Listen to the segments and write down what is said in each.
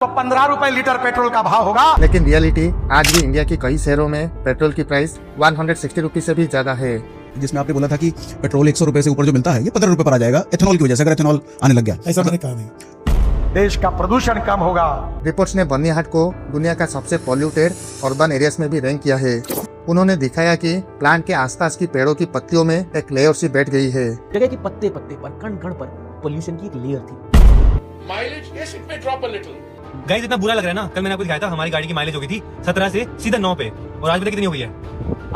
तो 15 रुपए litre petrol का भाव होगा। लेकिन रियलिटी आज भी इंडिया के कई शहरों में पेट्रोल की प्राइस 160 रुपीज से भी ज्यादा है। जिसमें आपने बोला था कि पेट्रोल 100 रुपए से ऊपर जो मिलता है ये 15 रुपए पर आ जाएगा एथेनॉल की वजह से, अगर एथेनॉल आने लग गया। ऐसा मैंने कहा नहीं। देश का प्रदूषण कम होगा। रिपोर्ट्स ने बर्निहाट को दुनिया का सबसे पॉल्यूटेड अर्बन एरियाज में भी रैंक किया है। उन्होंने दिखाया कि प्लांट के आसपास की पेड़ों की पत्तियों में एक लेयर सी बैठ गई है। जगह की पत्ते पत्ते पर कण कण पर पोल्यूशन की एक लेयर थी। Mileage yes it may drop a little। Guys इतना बुरा लग रहा है ना, कल मैंने आपको दिखाया था हमारी गाड़ी की माइलेज हो गई थी 17 से सीधा 9 पे, और आज पता कितनी हो गई है?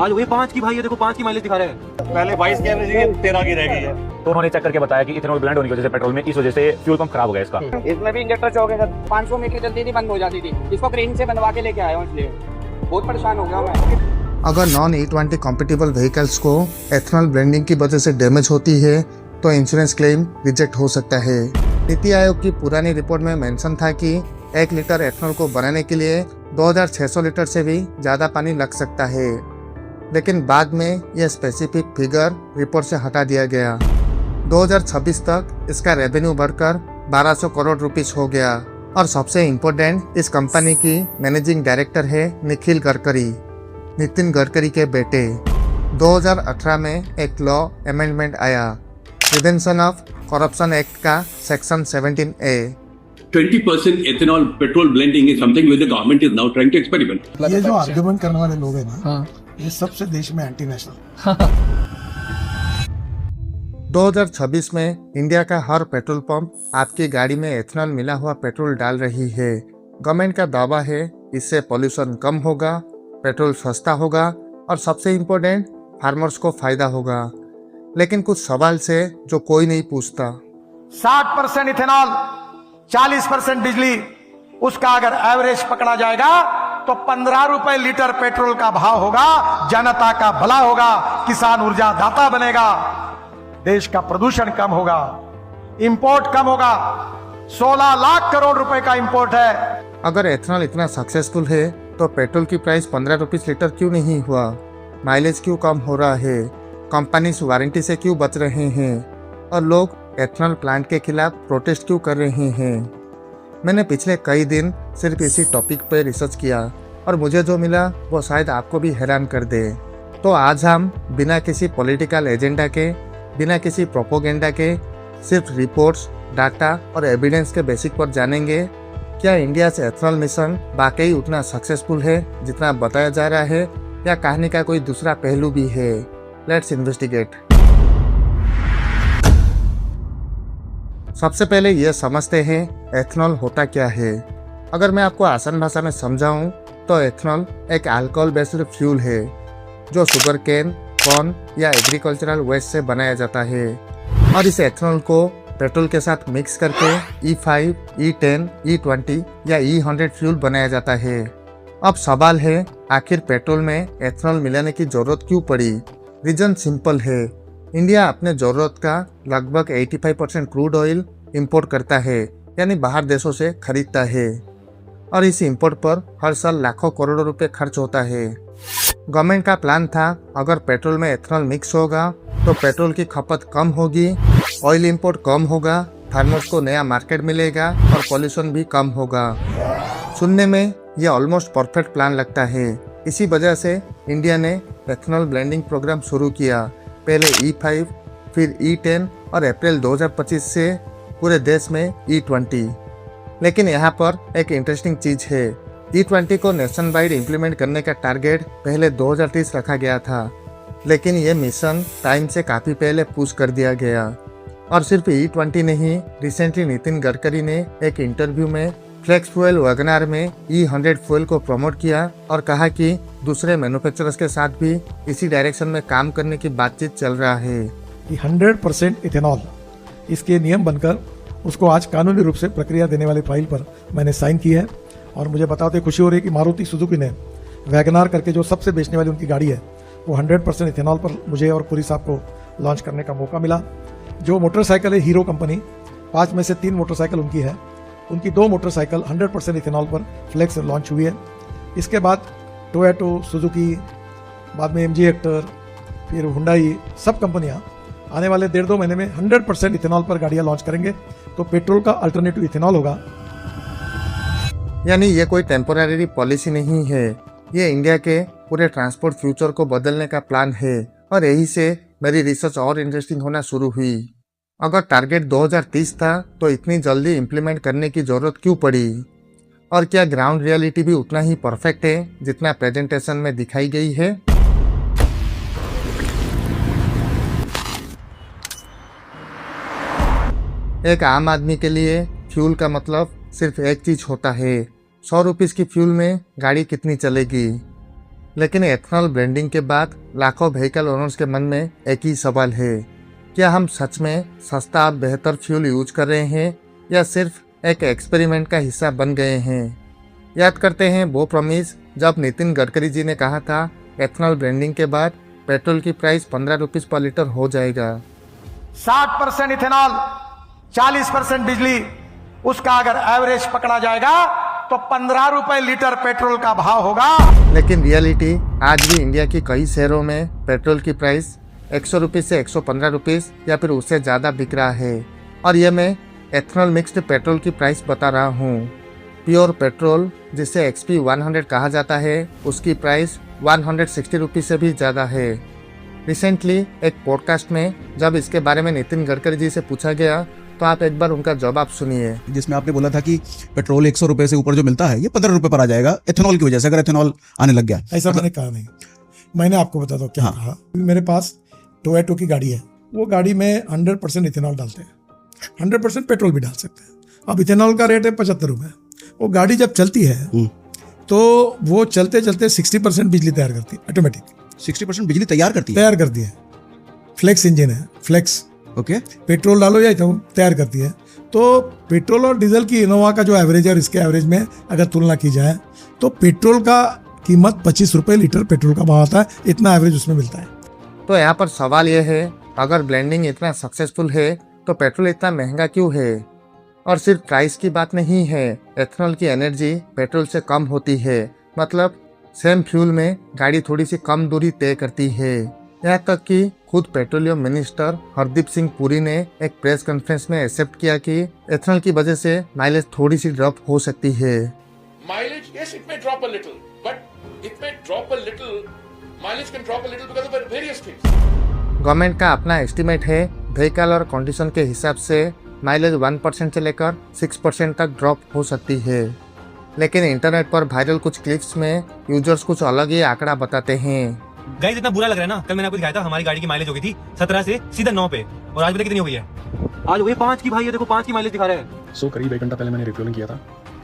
आज हुई 5 की भाई, ये देखो 5 की माइलेज दिखा रहे हैं। पहले 22 की एवरेज थी, 13 की रह गई है। तो उन्होंने चेक करके बताया कि इथेनॉल ब्लेंड होने की वजह से पेट्रोल में इस वजह से फ्यूल पंप खराब हो गया इसका। इसमें भी इंजेक्टर चौक है, 500 मीटर चलती थी, बंद हो जाती थी। इसको क्रेन से बनवा के लेके आया हूँ, इसलिए बहुत परेशान हो गया मैं। अगर नॉन E20 कॉम्पिटेबल व्हीकल्स को एथेनॉल ब्लेंडिंग की वजह से डैमेज होती है तो इंश्योरेंस क्लेम रिजेक्ट हो सकता है। नीति आयोग की पुरानी रिपोर्ट में मेंशन था कि 1 लीटर एथेनॉल को बनाने के लिए 2600 लीटर से भी ज़्यादा पानी लग सकता है, लेकिन बाद में यह स्पेसिफिक फिगर रिपोर्ट से हटा दिया गया। 2026 तक इसका रेवेन्यू बढ़कर 1200 करोड़ रुपीस हो गया। और सबसे इम्पोर्टेंट, इस कंपनी की मैनेजिंग डायरेक्टर है निखिल गडकरी, नितिन गडकरी के बेटे। 2018 में एक लॉ अमेंडमेंट आया, प्रिवेंशन ऑफ करप्शन एक्ट का section 17A। 20% ethanol petrol blending is something which the government is now trying to experiment। ये जो आर्गुमेंट करने वाले लोग हैं ना, ये सबसे देश में एंटी नेशनल। 2026 में इंडिया का हर पेट्रोल पंप आपकी गाड़ी में एथेनॉल मिला हुआ पेट्रोल डाल रही है। गवर्नमेंट का दावा है इससे पॉल्यूशन कम होगा, पेट्रोल सस्ता होगा और सबसे इम्पोर्टेंट फार्मर्स को फायदा होगा। लेकिन कुछ सवाल से जो कोई नहीं पूछता। 60% इथेनॉल, 40% बिजली, उसका अगर एवरेज पकड़ा जाएगा तो 15 रुपए लीटर पेट्रोल का भाव होगा। जनता का भला होगा, किसान ऊर्जा दाता बनेगा, देश का प्रदूषण कम होगा, इंपोर्ट कम होगा। 16 लाख करोड़ रुपए का इंपोर्ट है। अगर एथेनॉल इतना सक्सेसफुल है तो पेट्रोल की प्राइस 15 रुपीज लीटर क्यों नहीं हुआ? माइलेज क्यों कम हो रहा है? कंपनीज वारंटी से क्यों बच रहे हैं? और लोग एथेनॉल प्लांट के खिलाफ प्रोटेस्ट क्यों कर रहे हैं? मैंने पिछले कई दिन सिर्फ इसी टॉपिक पर रिसर्च किया और मुझे जो मिला वो शायद आपको भी हैरान कर दे। तो आज हम बिना किसी पॉलिटिकल एजेंडा के, बिना किसी प्रोपोगेंडा के, सिर्फ रिपोर्ट्स, डाटा और एविडेंस के बेसिक पर जानेंगे क्या इंडिया से एथेनॉल मिशन वाकई उतना सक्सेसफुल है जितना बताया जा रहा है, या कहानी का कोई दूसरा पहलू भी है। Let's investigate. सबसे पहले यह समझते हैं एथेनॉल होता क्या है। अगर मैं आपको आसान भाषा में समझाऊं तो एथेनॉल एक अल्कोहल बेस्ड फ्यूल है जो शुगर केन, कॉर्न या एग्रीकल्चरल वेस्ट से बनाया जाता है। और इस एथेनॉल को पेट्रोल के साथ मिक्स करके E5, E10, E20 या E100 फ्यूल बनाया जाता है। अब सवाल है, आखिर पेट्रोल में एथेनॉल मिलाने की जरूरत क्यों पड़ी? रीजन सिंपल है, इंडिया अपने जरूरत का लगभग 85% क्रूड ऑयल इंपोर्ट करता है, यानी बाहर देशों से खरीदता है, और इस इंपोर्ट पर हर साल लाखों करोड़ों रुपए खर्च होता है। गवर्नमेंट का प्लान था अगर पेट्रोल में एथेनॉल मिक्स होगा तो पेट्रोल की खपत कम होगी, ऑयल इंपोर्ट कम होगा, फार्मर्स को नया मार्केट मिलेगा और पॉल्यूशन भी कम होगा। सुनने में यह ऑलमोस्ट परफेक्ट प्लान लगता है। इसी वजह से इंडिया ने एथेनॉल ब्लेंडिंग प्रोग्राम शुरू किया, पहले E5, फिर E10 और अप्रैल 2025 से पूरे देश में E20। लेकिन यहाँ पर एक इंटरेस्टिंग चीज़ है, E20 को नेशन वाइड इम्प्लीमेंट करने का टारगेट पहले 2030 रखा गया था, लेकिन ये मिशन टाइम से काफ़ी पहले पुश कर दिया गया। और सिर्फ E20 नहीं, रिसेंटली नितिन गडकरी ने एक इंटरव्यू में फ्लेक्स फ्यूल वैगनआर में E100 फ्यूल को प्रमोट किया और कहा कि दूसरे मैन्युफैक्चरर्स के साथ भी इसी डायरेक्शन में काम करने की बातचीत चल रहा है। कि 100% इथेनॉल इसके नियम बनकर उसको आज कानूनी रूप से प्रक्रिया देने वाली फाइल पर मैंने साइन की है। और मुझे बताते खुशी हो रही है कि मारुति सुजुकी ने वैगनआर करके जो सबसे बेचने वाली उनकी गाड़ी है वो 100% इथेनॉल पर मुझे और पुरी साहब को लॉन्च करने का मौका मिला। जो मोटरसाइकिल है हीरो कंपनी, 5 में से 3 मोटरसाइकिल उनकी है, उनकी 2 मोटरसाइकिल 100% इथेनॉल पर फ्लेक्स लॉन्च हुई है। इसके बाद टोयोटो, सुजुकी, बाद में MG हेक्टर, फिर हुंडई, सब कंपनियां आने वाले 1.5-2 महीने में 100% इथेनॉल पर गाड़ियां लॉन्च करेंगे। तो पेट्रोल का अल्टरनेटिव इथेनॉल होगा। यानी ये कोई टेम्पोररी पॉलिसी नहीं है, ये इंडिया के पूरे ट्रांसपोर्ट फ्यूचर को बदलने का प्लान है। और यही से मेरी रिसर्च और इंटरेस्टिंग होना शुरू हुई। अगर टारगेट 2030 था तो इतनी जल्दी इम्प्लीमेंट करने की ज़रूरत क्यों पड़ी? और क्या ग्राउंड रियलिटी भी उतना ही परफेक्ट है जितना प्रेजेंटेशन में दिखाई गई है? एक आम आदमी के लिए फ्यूल का मतलब सिर्फ एक चीज़ होता है, 100 रुपीज़ की फ्यूल में गाड़ी कितनी चलेगी। लेकिन एथनॉल ब्लेंडिंग के बाद लाखों व्हीकल ओनर्स के मन में एक ही सवाल है, क्या हम सच में सस्ता और बेहतर फ्यूल यूज कर रहे हैं या सिर्फ एक एक्सपेरिमेंट का हिस्सा बन गए हैं? याद करते हैं वो प्रॉमिस जब नितिन गडकरी जी ने कहा था एथनॉल ब्लेंडिंग के बाद पेट्रोल की प्राइस 15 रुपीज़ पर लीटर हो जाएगा। 60% इथेनॉल, 40% बिजली, उसका अगर एवरेज पकड़ा जाएगा तो 15 रुपए लीटर पेट्रोल का भाव होगा। लेकिन रियलिटी आज भी इंडिया की कई शहरों में पेट्रोल की प्राइस 100 रुपीज़ से 115 रुपीज़ या फिर उससे ज़्यादा बिक रहा है। और ये मैं एथनॉल मिक्स्ड पेट्रोल की प्राइस बता रहा हूँ। प्योर पेट्रोल जिसे XP 100 कहा जाता है उसकी प्राइस 160 रुपीज़ से भी ज़्यादा है। रिसेंटली एक पॉडकास्ट में जब इसके बारे में नितिन गडकरी जी से पूछा गया तो आप एक बार उनका जवाब सुनिए। जिसमें आपने बोला था कि पेट्रोल 100 रुपए से ऊपर जो मिलता है ये 15 रुपए पर आ जाएगा एथेनॉल की वजह से, अगर एथेनॉल आने लग गया। ऐसा मैंने कहा नहीं, मैंने आपको बता दो क्या कहा। मेरे पास टोयोटो की गाड़ी है, वो गाड़ी में 100% इथेनॉल डालते हैं, 100% पेट्रोल भी डाल सकते हैं। अब इथेनॉल का रेट है 75 रुपए। वो गाड़ी जब चलती है तो वो चलते चलते 60% बिजली तैयार करती है, ऑटोमेटिक 60% बिजली तैयार करती है। फ्लेक्स इंजन है, फ्लेक्स। ओके, पेट्रोल डालो या इथेनॉल तैयार करती है। तो पेट्रोल और डीजल की इनोवा का जो एवरेज है और इसके एवरेज में अगर तुलना की जाए तो पेट्रोल का कीमत 25 रुपए लीटर पेट्रोल का भाव आता है, इतना एवरेज उसमें मिलता है। तो यहाँ पर सवाल यह है, अगर ब्लेंडिंग इतना सक्सेसफुल है तो पेट्रोल इतना महंगा क्यों है? और सिर्फ प्राइस की बात नहीं है, एथनॉल की एनर्जी पेट्रोल से कम होती है। मतलब सेम फ्यूल में गाड़ी थोड़ी सी कम दूरी तय करती है। यहाँ तक कि खुद पेट्रोलियम मिनिस्टर हरदीप सिंह पुरी ने एक प्रेस कॉन्फ्रेंस में एक्सेप्ट किया कि एथनॉल की वजह से माइलेज थोड़ी सी ड्रॉप हो सकती है। Mileage, yes, it may drop a little, but it may drop a little. Mileage can drop a little because of various things. Government का अपना एस्टिमेट है, व्हीकल और कंडीशन के हिसाब से माइलेज 1% से लेकर 6% तक ड्रॉप हो सकती है। लेकिन इंटरनेट पर वायरल कुछ क्लिप्स में यूजर्स कुछ अलग ही आंकड़ा बताते हैं। गाइस इतना बुरा लग रहा है ना, कल मैंने आपको दिखाया था हमारी गाड़ी की माइलेज हो गई थी 17 से सीधा 9 पे, और आज पता कितनी हो गई है? आज वही 5 की भाई है, देखो 5 की माइलेज दिखा रहा है। सो करीब 1 घंटा पहले मैंने रिफ्यूलिंग किया था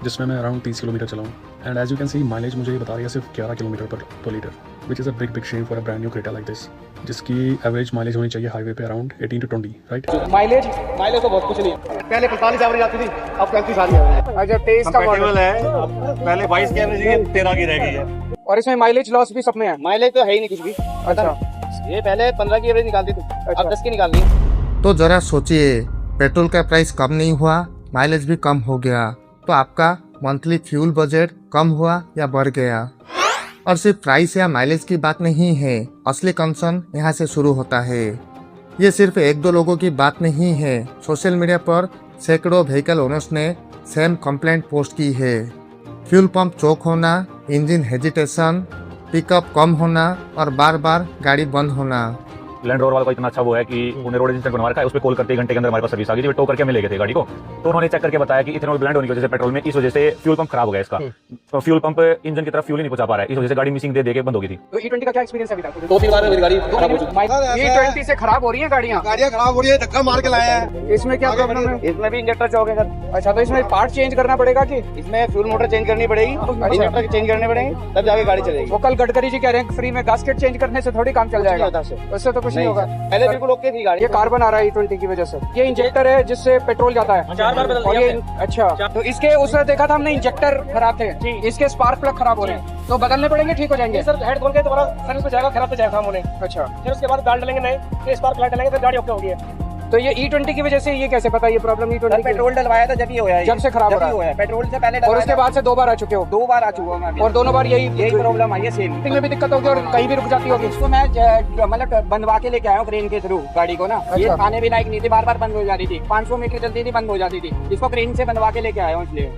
जिसमें मैं अराउंड 30 किलोमीटर चला हूँ, and as you can see mileage मुझे ये बता रही है सिर्फ 11 kilometre per litre, which is a big shame for a brand new Creta like this, जिसकी एवरेज माइलेज होनी चाहिए हाईवे पे अराउंड 18 to 20, राइट? माइलेज तो बहुत कुछ नहीं है। पहले 45 एवरेज आती थी, अब 35 आ रही है। अच्छा, 23 का मॉडल है, पहले 22 की एवरेज है, 13 की रह गई है। और इसमें माइलेज लॉस भी सब में है। माइलेज तो है ही नहीं कुछ भी। अच्छा, ये पहले 15 की एवरेज निकालती थी, अब 10 की निकाल दी। तो जरा सोचिए, पेट्रोल का प्राइस कम नहीं हुआ, माइलेज भी कम हो गया, तो आपका मंथली फ्यूल बजट कम हुआ या बढ़ गया? और सिर्फ प्राइस या माइलेज की बात नहीं है, असली कंसर्न यहाँ से शुरू होता है। ये सिर्फ 1-2 लोगों की बात नहीं है, सोशल मीडिया पर सैकड़ों व्हीकल ओनर्स ने सेम कंप्लेंट पोस्ट की है। फ्यूल पंप चौक होना, इंजन हेजिटेशन, पिकअप कम होना और बार बार गाड़ी बंद होना। लैंड रोवर वाला का इतना अच्छा वो है कि उन्हें रोड रेजिस्टेंस बनवा रखा है, उस पर कॉल करते 1 घंटे के अंदर हमारे पास सर्विस आ गई थी। टो करके हमें ले गए थे गाड़ी को, तो उन्होंने चेक करके बताया कि इथेनॉल ब्लेंड होने की वजह से पेट्रोल में इस वजह से फ्यूल पंप खराब हो गया इसका, तो फ्यूल पंप इंजन की तरफ फ्यूल ही नहीं पहुंचा पा रहा है, इस वजह से गाड़ी मिसिंग दे के बंद हो गई थी। तो E20 का क्या एक्सपीरियंस है अभी तक? 2-3 बार मेरी गाड़ी खराब हो चुकी है। E20 से खराब हो रही है गाड़ियाँ खराब हो रही है, धक्का मार के लाए हैं। इसमें क्या प्रॉब्लम है? इसमें भी इंजेक्टर चौक है सर। अच्छा, तो इसमें पार्ट चेंज करना पड़ेगा कि इसमें फ्यूल मोटर चेंज करनी पड़ेगी, इंजेक्टर चेंज करने पड़ेंगे, तब जाके गाड़ी चलेगी। वो कल गडकरी जी कह रहे हैं फ्री में गास्केट चेंज करने से थोड़ी काम चल जाएगा, उससे तो कुछ नहीं होगा। पहले बिल्कुल ओके थी गाड़ी। ये कार्बन आ रहा है E20 की वजह से। ये इंजेक्टर है जिससे पेट्रोल जाता है, 4 बार बदल दिया। अच्छा, तो इसके उसने देखा था हमने, इंजेक्टर खराब थे, इसके स्पार्क प्लग खराब हो रहे हैं, तो बदलने पड़ेंगे, ठीक हो जाएंगे सर। हेड खोल के दोबारा सर्विस पे जाएगा, खराब तो जाएगा होने। अच्छा, फिर उसके बाद डाल डालेंगे नए, स्पार्क प्लग डालेंगे, फिर गाड़ी ओके होगी। तो ये E20 की वजह से ये कैसे पता ये प्रॉब्लम E20? पेट्रोल डलवाया था जब ये होया है, जब से खराब हो है। पेट्रोल से पहले और उसके बाद से 2 बार आ चुके हो? 2 बार आ चुका हूं मैं, और दोनों बार यही प्रॉब्लम आई है सेम। में भी दिक्कत होगी और कहीं भी रुक जाती होगी। इसको मैं मतलब बनवा के लेके आया हूँ क्रेन के थ्रू गाड़ी को ना। ये आने भी लायक नहीं थी, बार बार बंद हो जाती थी, 500 मीटर चलती थी, बंद हो जाती थी। इसको क्रेन से बनवा के लेके आया हूँ, इसलिए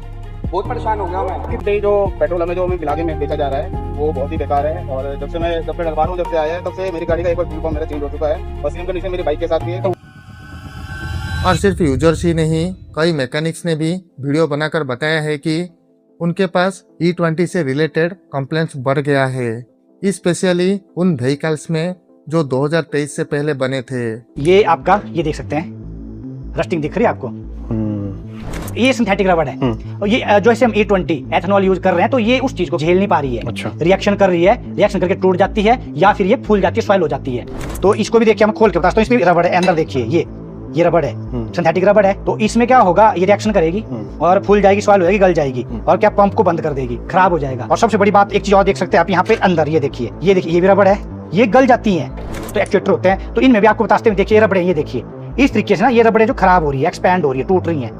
बहुत परेशान हो गया मैं। कितने जो पेट्रोल हमें जो मिला के में बेचा जा रहा है वो बहुत ही बेकार है। और जब से डलवा हूँ, जब से आया है तब से मेरी गाड़ी का एक बार फ्यूल पंप मेरा चेंज हो चुका है और सेम कंडीशन मेरी बाइक के साथ भी है। तो और सिर्फ यूजर्स ही नहीं, कई मैकेनिक्स ने भी वीडियो बनाकर बताया है कि उनके पास E20 से रिलेटेड कंप्लेंट्स बढ़ गया है, स्पेशली उन व्हीकल्स में जो 2023 से पहले बने थे। ये आपका ये देख सकते हैं, रस्टिंग दिख रही है आपको, ये सिंथेटिक रबड़ है। और ये जो ऐसे हम E20 एथेनॉल यूज कर रहे हैं तो ये उस चीज को झेल नहीं पा रही है। अच्छा। रिएक्शन कर रही है, रिएक्शन करके टूट जाती है या फिर ये फूल जाती है, सॉइल हो जाती है। तो इसको भी देखिए, हम खोल के बताते हैं। इसमें भी रबड़ है, अंदर देखिए ये रबड़ है, सिंथेटिक रबड़ है। तो इसमें क्या होगा, ये रिएक्शन करेगी और फूल जाएगी, सॉइल हो जाएगी, गल जाएगी और क्या पंप को बंद कर देगी, खराब हो जाएगा। और सबसे बड़ी बात एक चीज और देख सकते हैं आप यहाँ पे अंदर, ये देखिए ये भी रबड़ है, ये गल जाती है तो एक्चुएटर होते हैं। तो इनमें भी आपको बताते हैं, देखिए रबड़ है, ये देखिए इस तरीके से ना ये रबड़े जो खराब हो रही है, एक्सपैंड हो रही है, टूट रही है,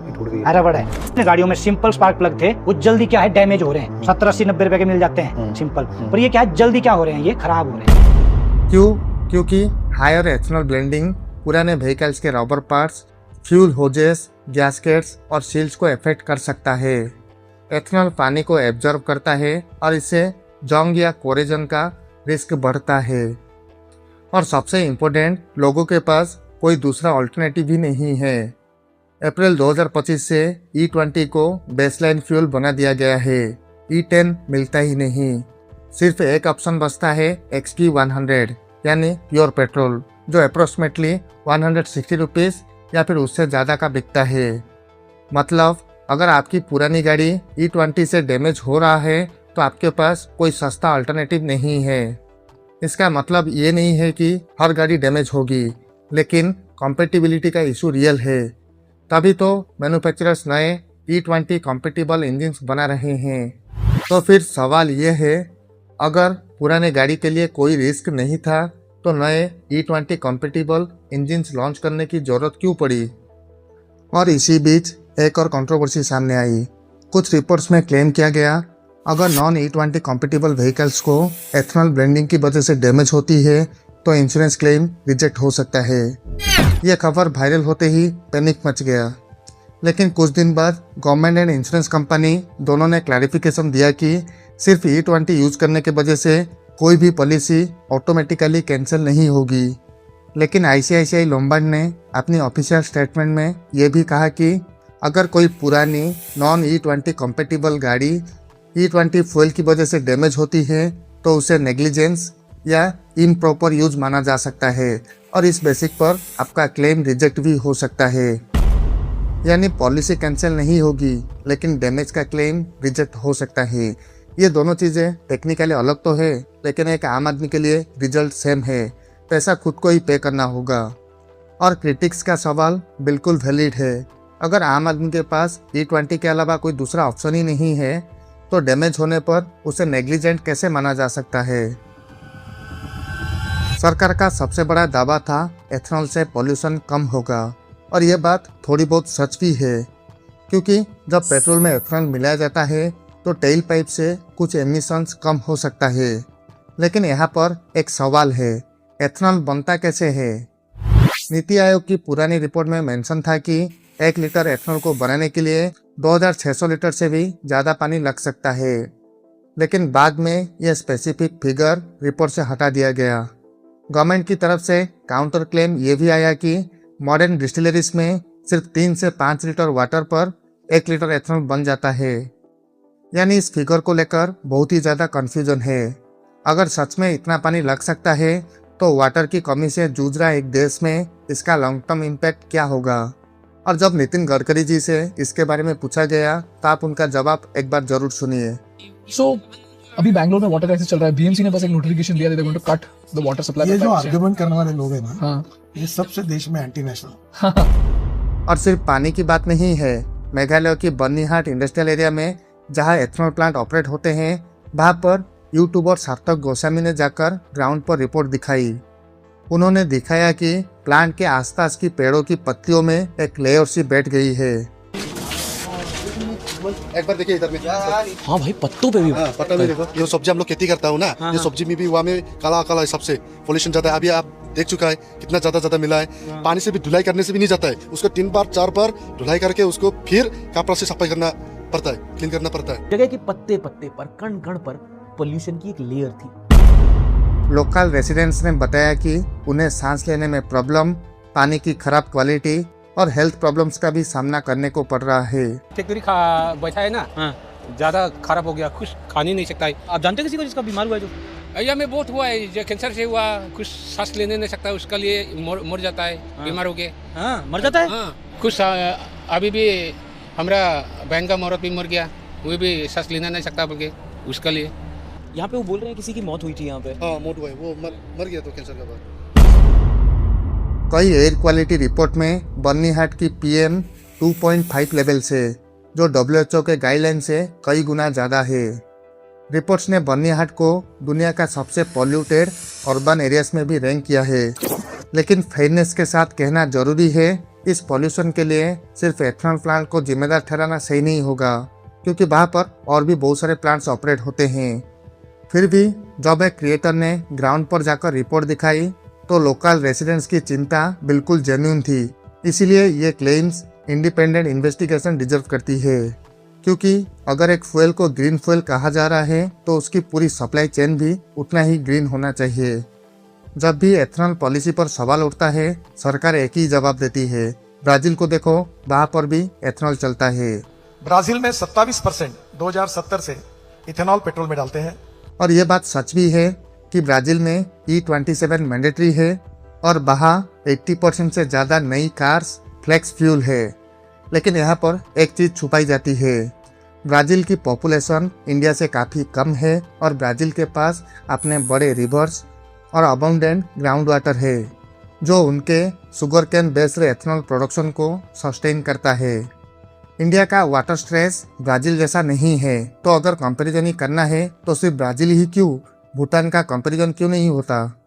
रबड़ है। अपने गाड़ियों में सिंपल स्पार्क प्लग थे, वो जल्दी क्या है डैमेज हो रहे हैं, 70, 80, 90 रुपए के मिल जाते हैं सिंपल। पर ये क्या है, जल्दी क्या हो रहे हैं, ये खराब हो रहे हैं। क्योंकि हायर एथेनॉल ब्लेंडिंग पुराने व्हीकल्स के rubber parts, fuel hoses, gaskets और सील्स को इफेक्ट कर सकता है। एथेनॉल पानी को एब्जॉर्ब करता है और इससे जंग या कोरेजन का रिस्क बढ़ता है। और सबसे इम्पोर्टेंट, लोगों के पास कोई दूसरा ऑल्टरनेटिव भी नहीं है। अप्रैल 2025 से E20 को बेसलाइन फ्यूल बना दिया गया है, E10 मिलता ही नहीं। सिर्फ एक ऑप्शन बचता है, XP100 यानी प्योर पेट्रोल, जो अप्रोक्सीमेटली 160 रुपीज़ या फिर उससे ज़्यादा का बिकता है। मतलब अगर आपकी पुरानी गाड़ी E20 से डैमेज हो रहा है तो आपके पास कोई सस्ता अल्टरनेटिव नहीं है। इसका मतलब ये नहीं है कि हर गाड़ी डैमेज होगी, लेकिन कॉम्पेटिबिलिटी का इशू रियल है। तभी तो मैन्युफैक्चरर्स नए E20 कॉम्पेटिबल इंजिन्स बना रहे हैं। तो फिर सवाल ये है, अगर पुराने गाड़ी के लिए कोई रिस्क नहीं था तो नए E20 कॉम्पेटिबल इंजिन्स लॉन्च करने की ज़रूरत क्यों पड़ी? और इसी बीच एक और कंट्रोवर्सी सामने आई। कुछ रिपोर्ट्स में क्लेम किया गया, अगर नॉन E20 कॉम्पेटिबल व्हीकल्स को एथेनॉल ब्लेंडिंग की वजह से डैमेज होती है तो इंश्योरेंस क्लेम रिजेक्ट हो सकता है। यह खबर वायरल होते ही पैनिक मच गया, लेकिन कुछ दिन बाद गवर्नमेंट एंड इंश्योरेंस कंपनी दोनों ने क्लैरिफिकेशन दिया कि सिर्फ E20 यूज करने की वजह से कोई भी पॉलिसी ऑटोमेटिकली कैंसिल नहीं होगी। लेकिन ICICI लोम्बार्ड ने अपनी ऑफिशियल स्टेटमेंट में यह भी कहा कि अगर कोई पुरानी नॉन E20 कॉम्पेटिबल गाड़ी E20 फ्यूल की वजह से डैमेज होती है तो उसे नेग्लिजेंस या इम्प्रॉपर यूज माना जा सकता है और इस बेसिक पर आपका क्लेम रिजेक्ट भी हो सकता है। यानी पॉलिसी कैंसिल नहीं होगी लेकिन डैमेज का क्लेम रिजेक्ट हो सकता है। ये दोनों चीज़ें टेक्निकली अलग तो है, लेकिन एक आम आदमी के लिए रिजल्ट सेम है। पैसा खुद को ही पे करना होगा। और क्रिटिक्स का सवाल बिल्कुल वैलिड है। अगर आम आदमी के पास E20 के अलावा कोई दूसरा ऑप्शन ही नहीं है तो डैमेज होने पर उसे नेग्लिजेंट कैसे माना जा सकता है? सरकार का सबसे बड़ा दावा था एथेनॉल से पॉल्यूशन कम होगा, और यह बात थोड़ी बहुत सच भी है, क्योंकि जब पेट्रोल में एथेनॉल मिलाया जाता है तो टेल पाइप से कुछ एमिशंस कम हो सकता है। लेकिन यहाँ पर एक सवाल है, एथेनॉल बनता कैसे है? नीति आयोग की पुरानी रिपोर्ट में मेंशन था कि 1 लीटर एथेनॉल को बनाने के लिए 2600 लीटर से भी ज़्यादा पानी लग सकता है। लेकिन बाद में यह स्पेसिफिक फिगर रिपोर्ट से हटा दिया गया। गवर्नमेंट की तरफ से काउंटर क्लेम ये भी आया कि मॉडर्न डिस्टिलरीज में सिर्फ 3 से 5 लीटर वाटर पर 1 लीटर एथेनॉल बन जाता है। यानी इस फिगर को लेकर बहुत ही ज़्यादा कन्फ्यूजन है। अगर सच में इतना पानी लग सकता है तो वाटर की कमी से जूझ रहा एक देश में इसका लॉन्ग टर्म इम्पैक्ट क्या होगा? और जब नितिन गडकरी जी से इसके बारे में पूछा गया तो आप उनका जवाब एक बार जरूर सुनिए। अभी बैंगलोर में वाटर क्राइसिस चल रहा है। बीएमसी ने बस एक नोटिफिकेशन दिया, they going to cut the water supply. ये जो आर्गुमेंट करने वाले लोग हैं ना, ये सबसे देश में एंटी नेशनल। और सिर्फ पानी की बात नहीं है। मेघालय की बर्नीहाट इंडस्ट्रियल एरिया में जहां एथेनॉल प्लांट ऑपरेट होते हैं, वहां पर यूट्यूबर सार्थक गोस्वामी ने जाकर ग्राउंड पर रिपोर्ट दिखाई। उन्होंने दिखाया कि प्लांट के आसपास की पेड़ों की पत्तियों में एक लेयर सी बैठ गई है। एक बार देखिए इधर में। हाँ भाई, पत्तों पे भी। पत्ता में देखो, ये सब्जी हम लोग खेती करता हूँ ना, ये सब्जी में भी वहाँ में काला काला सबसे पोल्यूशन ज्यादा है। अभी आप देख चुका है कितना ज्यादा मिला है। पानी से भी धुलाई करने से भी नहीं जाता है, उसको 3 बार 4 बार धुलाई करके उसको फिर कपड़ा से सफाई करना पड़ता है, क्लीन करना पड़ता है। जगह के पत्ते पत्ते पर, कण कण पर पोल्यूशन की एक लेयर थी। लोकल रेसिडेंट्स ने बताया कि उन्हें सांस लेने में प्रॉब्लम, पानी की खराब क्वालिटी और हेल्थ प्रॉब्लम्स का भी सामना करने को पड़ रहा है। फैक्ट्री बैठा है ना, ज्यादा खराब हो गया, कुछ खा नहीं सकता है। आप जानते हैं किसी को जिसका बीमार हुआ है? जो अय्या में बहुत हुआ है, जो कैंसर से हुआ, कुछ सांस लेने नहीं सकता, उसका लिए मर जाता है, बीमार हो गए। मर जाता है। कुछ अभी भी हमारा बहन का औरत भी मर गया, वो भी सांस लेना नहीं सकता बोल के, उसका लिए। यहाँ पे वो बोल रहे हैं किसी की मौत हुई थी यहाँ पे। हाँ, मौत हुआ है, वो मर गया तो कैंसर का बाद। कई एयर क्वालिटी रिपोर्ट में बर्नीहाट की PM 2.5 लेवल से, जो WHO के गाइडलाइन से कई गुना ज़्यादा है। रिपोर्ट्स ने बर्नीहाट को दुनिया का सबसे पॉल्यूटेड अर्बन एरियाज में भी रैंक किया है। लेकिन फेयरनेस के साथ कहना जरूरी है, इस पॉल्यूशन के लिए सिर्फ एथनॉल प्लांट को जिम्मेदार ठहराना सही नहीं होगा, क्योंकि वहाँ पर और भी बहुत सारे प्लांट्स ऑपरेट होते हैं। फिर भी जब एक क्रिएटर ने ग्राउंड पर जाकर रिपोर्ट दिखाई तो लोकल रेसिडेंट्स की चिंता बिल्कुल जेन्युइन थी। इसीलिए ये क्लेम्स इंडिपेंडेंट इन्वेस्टिगेशन डिजर्व करती है, क्योंकि अगर एक फ्यूल को ग्रीन फ्यूल कहा जा रहा है तो उसकी पूरी सप्लाई चेन भी उतना ही ग्रीन होना चाहिए। जब भी एथनॉल पॉलिसी पर सवाल उठता है, सरकार एक ही जवाब देती है। ब्राजील को देखो, वहाँ पर भी एथनॉल चलता है। ब्राजील में 27% 2070 से इथेनॉल पेट्रोल में डालते हैं। और ये बात सच भी है कि ब्राजील में E27 मैंडेटरी है और वहाँ 80% से ज़्यादा नई कार्स फ्लेक्स फ्यूल है। लेकिन यहाँ पर एक चीज़ छुपाई जाती है, ब्राज़ील की पॉपुलेशन इंडिया से काफ़ी कम है और ब्राज़ील के पास अपने बड़े रिवर्स और अबाउंडेंट ग्राउंड वाटर है, जो उनके sugar cane based ethanol production को सस्टेन करता है। इंडिया का वाटर स्ट्रेस ब्राज़ील जैसा नहीं है, तो अगर कंपैरिजन ही करना है तो सिर्फ ब्राज़ील ही क्यों, भूटान का कंपैरिजन क्यों नहीं होता।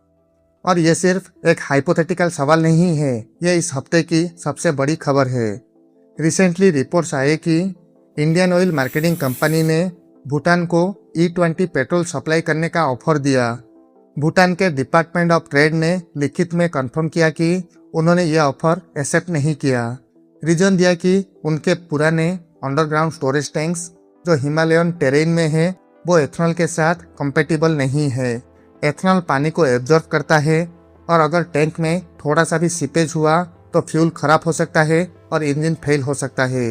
और ये सिर्फ एक हाइपोथेटिकल सवाल नहीं है, ये इस हफ्ते की सबसे बड़ी खबर है। रिसेंटली रिपोर्ट्स आए कि इंडियन ऑयल मार्केटिंग कंपनी ने भूटान को E20 पेट्रोल सप्लाई करने का ऑफर दिया। भूटान के डिपार्टमेंट ऑफ ट्रेड ने लिखित में कंफर्म किया कि उन्होंने यह ऑफर एक्सेप्ट नहीं किया। रीजन दिया कि उनके पुराने अंडरग्राउंड स्टोरेज टैंक्स जो हिमालयन टेरेन में है वो एथनॉल के साथ कंपेटिबल नहीं है। एथनॉल पानी को एब्जॉर्ब करता है और अगर टैंक में थोड़ा सा भी सीपेज हुआ तो फ्यूल खराब हो सकता है और इंजन फेल हो सकता है।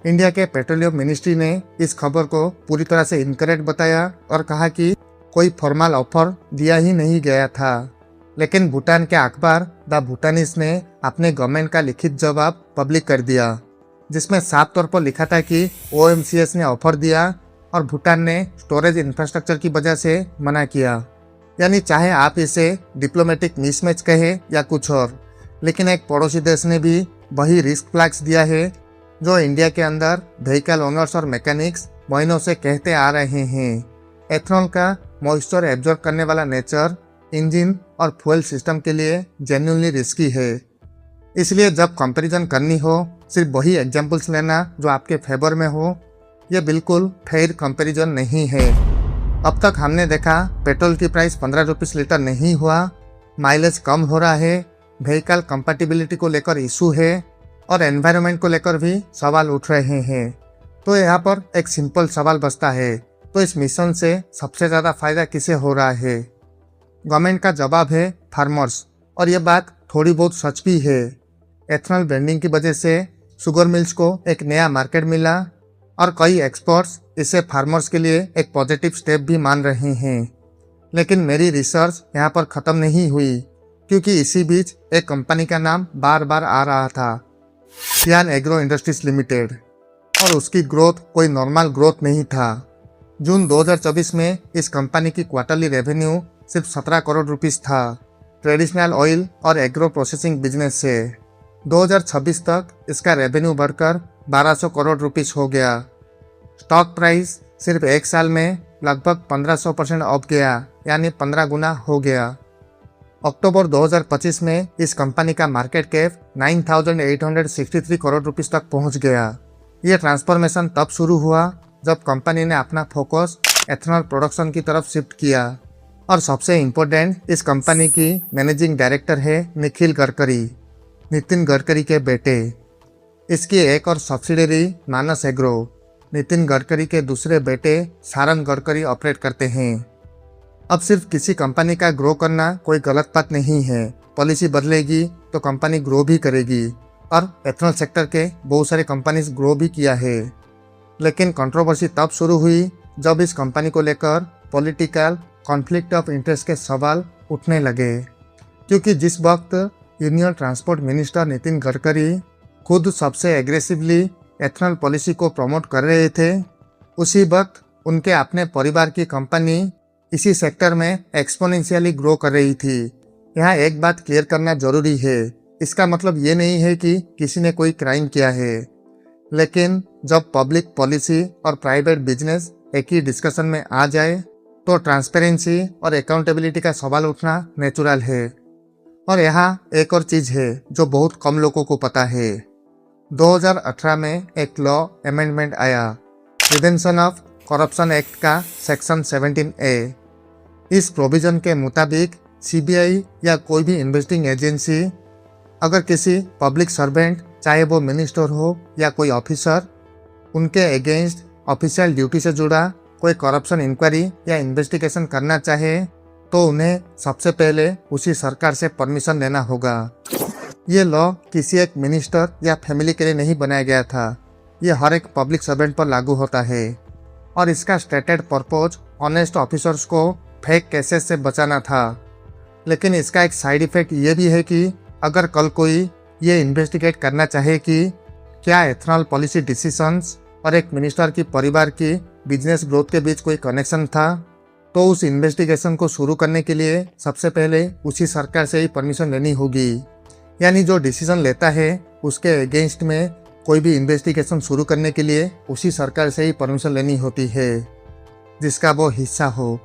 इंडिया के पेट्रोलियम मिनिस्ट्री ने इस खबर को पूरी तरह से इनकरेक्ट बताया और कहा कि कोई फॉर्मल ऑफर दिया ही नहीं गया था। लेकिन भूटान के अखबार द भूटानिस ने अपने गवर्नमेंट का लिखित जवाब पब्लिक कर दिया, जिसमें साफ तौर पर लिखा था कि OMCS ने ऑफर दिया और भूटान ने स्टोरेज इंफ्रास्ट्रक्चर की वजह से मना किया। यानी चाहे आप इसे डिप्लोमेटिक मिसमैच कहे या कुछ और, लेकिन एक पड़ोसी देश ने भी वही रिस्क फ्लैग्स दिया है जो इंडिया के अंदर व्हीकल ओनर्स और मैकेनिक्स महीनों से कहते आ रहे हैं। एथनॉल का मॉइस्चर एब्जॉर्ब करने वाला नेचर इंजन और फ्यूल सिस्टम के लिए जेन्युइनली रिस्की है। इसलिए जब कंपैरिजन करनी हो, सिर्फ वही एग्जांपल्स लेना जो आपके फेवर में हो। यह बिल्कुल फेयर कंपैरिजन नहीं है। अब तक हमने देखा पेट्रोल की प्राइस 15 रुपीस लीटर नहीं हुआ, माइलेज कम हो रहा है, व्हीकल कंपैटिबिलिटी को लेकर इशू है और एनवायरनमेंट को लेकर भी सवाल उठ रहे हैं। तो यहाँ पर एक सिंपल सवाल बचता है, तो इस मिशन से सबसे ज़्यादा फायदा किसे हो रहा है? गवर्नमेंट का जवाब है फार्मर्स, और यह बात थोड़ी बहुत सच भी है। एथनॉल ब्रांडिंग की वजह से शुगर मिल्स को एक नया मार्केट मिला और कई एक्सपर्ट्स इसे फार्मर्स के लिए एक पॉजिटिव स्टेप भी मान रहे हैं। लेकिन मेरी रिसर्च यहाँ पर ख़त्म नहीं हुई, क्योंकि इसी बीच एक कंपनी का नाम बार बार आ रहा था, सियान एग्रो इंडस्ट्रीज लिमिटेड, और उसकी ग्रोथ कोई नॉर्मल ग्रोथ नहीं था। जून 2024 में इस कंपनी की क्वार्टरली रेवेन्यू सिर्फ 17 करोड़ रुपीस था, ट्रेडिशनल ऑयल और एग्रो प्रोसेसिंग बिजनेस से। 2026 तक इसका रेवेन्यू बढ़कर 1200 करोड़ रुपीस हो गया। स्टॉक प्राइस सिर्फ एक साल में लगभग 1500% अप गया, यानी 15 गुना हो गया। अक्टूबर 2025 में इस कंपनी का मार्केट कैप 9,863 करोड़ रुपीस तक पहुंच गया। ये ट्रांसफॉर्मेशन तब शुरू हुआ जब कंपनी ने अपना फोकस एथनॉल प्रोडक्शन की तरफ शिफ्ट किया। और सबसे इम्पोर्टेंट, इस कंपनी की मैनेजिंग डायरेक्टर है निखिल गडकरी, नितिन गडकरी के बेटे। इसकी एक और सब्सिडरी मानस एग्रो, नितिन गडकरी के दूसरे बेटे सारंग गडकरी ऑपरेट करते हैं। अब सिर्फ किसी कंपनी का ग्रो करना कोई गलत बात नहीं है। पॉलिसी बदलेगी तो कंपनी ग्रो भी करेगी और एथनॉल सेक्टर के बहुत सारे कंपनीज ग्रो भी किया है। लेकिन कंट्रोवर्सी तब शुरू हुई जब इस कंपनी को लेकर पॉलिटिकल कॉन्फ्लिक्ट ऑफ इंटरेस्ट के सवाल उठने लगे, क्योंकि जिस वक्त union transport minister Nitin Gadkari खुद सबसे एग्रेसिवली एथनॉल पॉलिसी को प्रमोट कर रहे थे, उसी वक्त उनके अपने परिवार की कंपनी इसी सेक्टर में एक्सपोनेंशियली ग्रो कर रही थी। यहाँ एक बात क्लियर करना जरूरी है, इसका मतलब ये नहीं है कि किसी ने कोई क्राइम किया है, लेकिन जब पब्लिक पॉलिसी और प्राइवेट बिजनेस एक ही डिस्कशन में आ जाए तो ट्रांसपेरेंसी और अकाउंटेबिलिटी का सवाल उठना नेचुरल है। और यहाँ एक और चीज़ है जो बहुत कम लोगों को पता है। 2018 में एक लॉ अमेंडमेंट आया, प्रिवेंशन ऑफ करप्शन एक्ट का सेक्शन 17A। इस प्रोविजन के मुताबिक सीबीआई या कोई भी इन्वेस्टिंग एजेंसी अगर किसी पब्लिक सर्वेंट, चाहे वो मिनिस्टर हो या कोई ऑफिसर, उनके अगेंस्ट ऑफिशियल ड्यूटी से जुड़ा कोई करप्शन इंक्वायरी या इन्वेस्टिगेशन करना चाहे तो उन्हें सबसे पहले उसी सरकार से परमिशन लेना होगा। ये लॉ किसी एक मिनिस्टर या फैमिली के लिए नहीं बनाया गया था, ये हर एक पब्लिक सर्वेंट पर लागू होता है और इसका स्टेटेड पर्पज ऑनेस्ट ऑफिसर्स को फेक केसेस से बचाना था। लेकिन इसका एक साइड इफेक्ट ये भी है कि अगर कल कोई ये इन्वेस्टिगेट करना चाहे कि क्या एथनॉल पॉलिसी डिसीजंस और एक मिनिस्टर की परिवार की बिजनेस ग्रोथ के बीच कोई कनेक्शन था, तो उस इन्वेस्टिगेशन को शुरू करने के लिए सबसे पहले उसी सरकार से ही परमिशन लेनी होगी। यानी जो डिसीजन लेता है उसके अगेंस्ट में कोई भी इन्वेस्टिगेशन शुरू करने के लिए उसी सरकार से ही परमिशन लेनी होती है जिसका वो हिस्सा हो।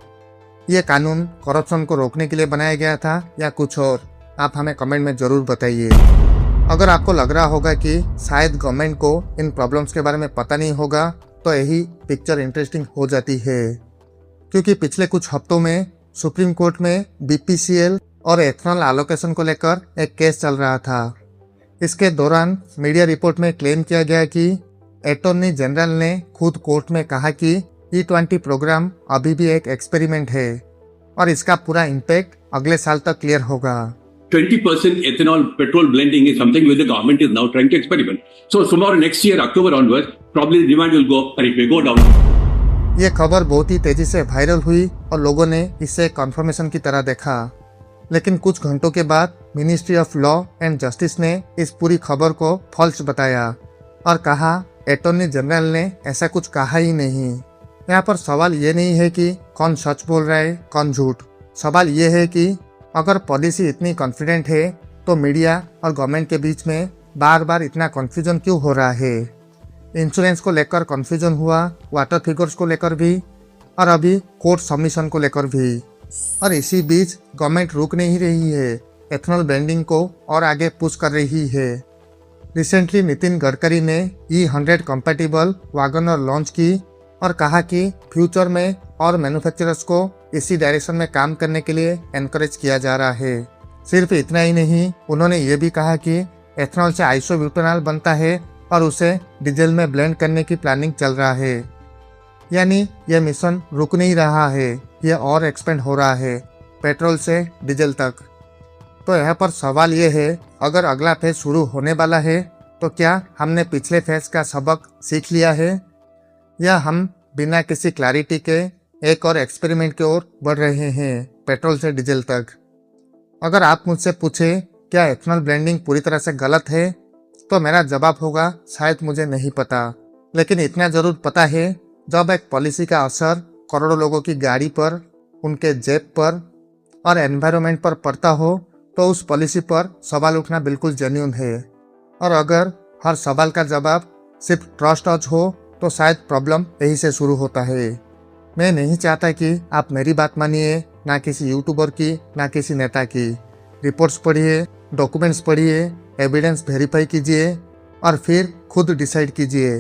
ये कानून करप्शन को रोकने के लिए बनाया गया था या कुछ और, आप हमें कमेंट में ज़रूर बताइए। अगर आपको लग रहा होगा कि शायद गवर्नमेंट को इन प्रॉब्लम्स के बारे में पता नहीं होगा तो यही पिक्चर इंटरेस्टिंग हो जाती है, क्योंकि पिछले कुछ हफ्तों में सुप्रीम कोर्ट में बीपीसीएल और एथनॉल एलोकेशन को लेकर एक केस चल रहा था। इसके दौरान मीडिया रिपोर्ट में क्लेम किया गया कि अटॉर्नी जनरल ने खुद कोर्ट में कहा कि E20 प्रोग्राम अभी भी एक एक्सपेरिमेंट है और इसका पूरा इम्पैक्ट अगले साल तक क्लियर होगा। 20% ethanol petrol blending is something which the government is now trying to experiment. So tomorrow next year October onwards probably the demand will go down. ये खबर बहुत ही तेजी से वायरल हुई और लोगों ने इसे कंफर्मेशन की तरह देखा, लेकिन कुछ घंटों के बाद ministry of law and justice ने इस पूरी खबर को फॉल्स बताया और कहा अटॉर्नी जनरल ने ऐसा कुछ कहा ही नहीं। यहाँ पर सवाल ये नहीं है कि कौन सच बोल रहा है कौन झूठ, सवाल ये है कि अगर पॉलिसी इतनी कॉन्फिडेंट है तो मीडिया और गवर्नमेंट के बीच में बार बार इतना कन्फ्यूजन क्यों हो रहा है। इंश्योरेंस को लेकर कन्फ्यूजन हुआ, वाटर फिगर्स को लेकर भी और अभी कोर्ट सबमिशन को लेकर भी, और इसी बीच गवर्नमेंट रुक नहीं रही है, एथनॉल ब्लेंडिंग को और आगे पुश कर रही है। रिसेंटली नितिन गडकरी ने E100 कंपैटिबल वैगनर लॉन्च की और कहा कि फ्यूचर में और मैन्युफैक्चरर्स को इसी डायरेक्शन में काम करने के लिए एनकरेज किया जा रहा है। सिर्फ इतना ही नहीं, उन्होंने ये भी कहा कि एथनॉल से आइसोब्यूटेनॉल बनता है और उसे डीजल में ब्लेंड करने की प्लानिंग चल रहा है। यानी यह मिशन रुक नहीं रहा है, यह और एक्सपेंड हो रहा है पेट्रोल से डीजल तक। तो यहाँ पर सवाल ये है, अगर अगला फेज शुरू होने वाला है तो क्या हमने पिछले फेज का सबक सीख लिया है या हम बिना किसी क्लैरिटी के एक और एक्सपेरिमेंट की ओर बढ़ रहे हैं पेट्रोल से डीजल तक। अगर आप मुझसे पूछे क्या एथनॉल ब्लेंडिंग पूरी तरह से गलत है तो मेरा जवाब होगा शायद मुझे नहीं पता, लेकिन इतना ज़रूर पता है जब एक पॉलिसी का असर करोड़ों लोगों की गाड़ी पर, उनके जेब पर और एनवायरनमेंट पर पड़ता हो तो उस पॉलिसी पर सवाल उठना बिल्कुल जेन्युइन है। और अगर हर सवाल का जवाब सिर्फ ट्रस्ट अज हो तो शायद प्रॉब्लम यहीं से शुरू होता है। मैं नहीं चाहता कि आप मेरी बात मानिए, ना किसी यूट्यूबर की, ना किसी नेता की। रिपोर्ट्स पढ़िए, डॉक्यूमेंट्स पढ़िए, एविडेंस वेरीफाई कीजिए और फिर खुद डिसाइड कीजिए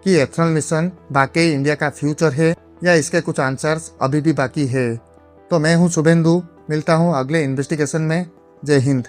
कि एथनॉल मिशन वाकई इंडिया का फ्यूचर है या इसके कुछ आंसर्स अभी भी बाकी है। तो मैं हूँ शुभेंदु, मिलता हूँ अगले इन्वेस्टिगेशन में। जय हिंद।